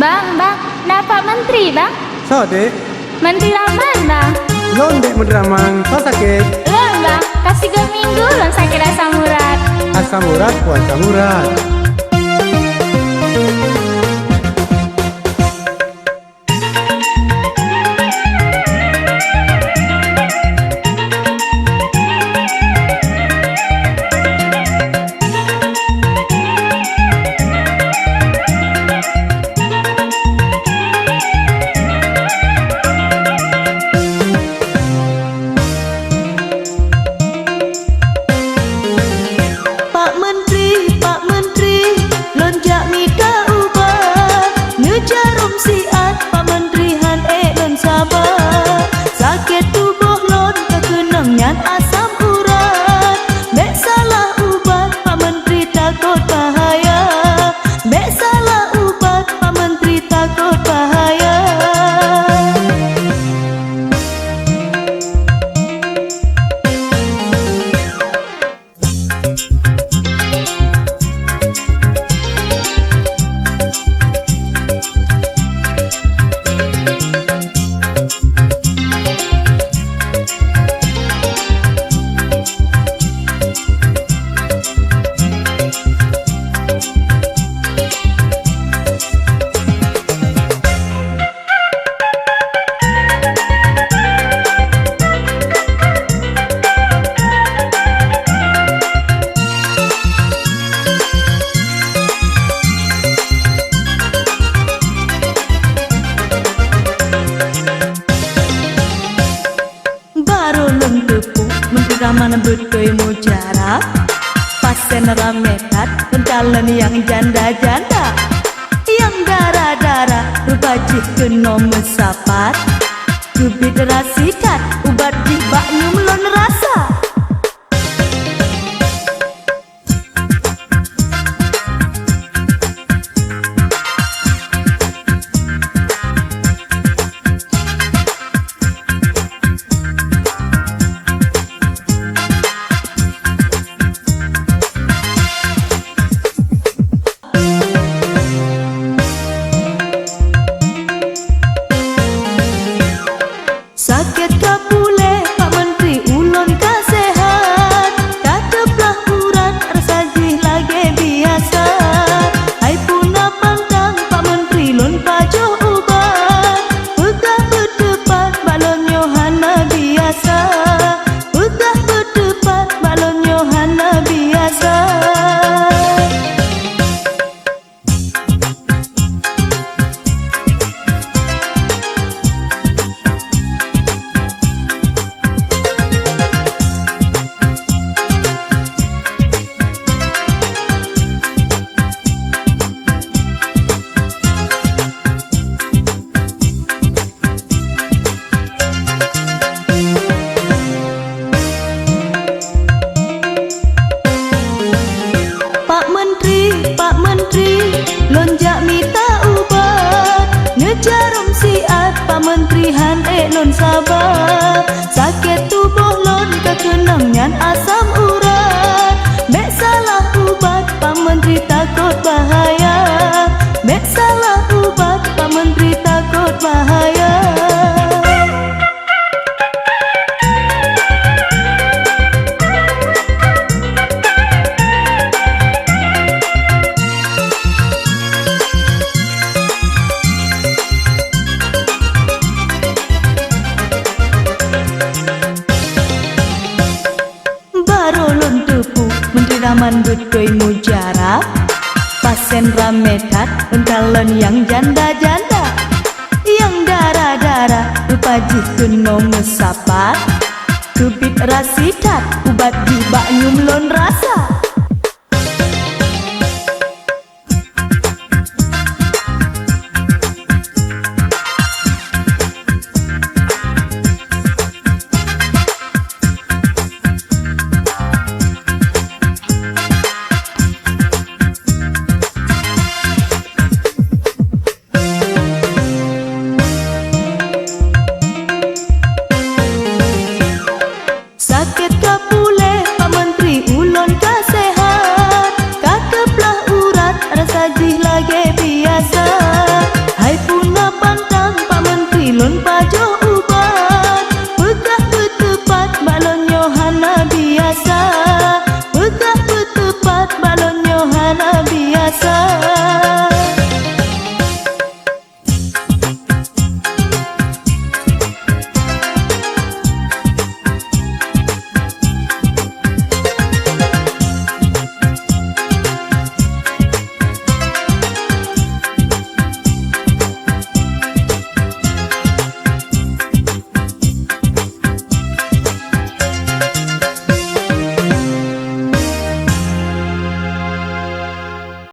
Bang, nah Pak Menteri, Bang. So, Dek. Menteri Raman, Bang. Lon, Dek, Menteri Ramang. So sakit. Lon, Bang. Kasih 3 minggu, lon sakit asam urat. Asam urat, puasa urat. Asam urat, mek salah ubat Pak Menteri takut bahaya. Mek salah ubat Pak Menteri takut bahaya. Raman betul mujarab, pasien ramekat, pentalan yang janda-janda, yang darah-darah, rubajih kena mesapat, kubit rasikat, ubat di baknyum lon rasa. Sakit kapule Pak Menteri ulun kasehat, tateplah urat resajih lagi biasa. Hai puna pantang Pak Menteri lun pajo ubat, pegah berdebat balon Yohana biasa. Pegah berdebat balon Yohana biasa. Pak Menteri, lonjak minta ubat, ngejarum siat Pak Menteri han lon sabar. Sakit tubuh lon kekenangan asam urat, mek salah ubat Pak Menteri takut bahaya. Mek salah ubat Pak Menteri takut bahaya. Raman betul mujarab, pasien ramekat, pentalan yang janda-janda, yang darah-darah, rupajih kena mesapat, kubit rasikat, ubat di baknyum lon rasa.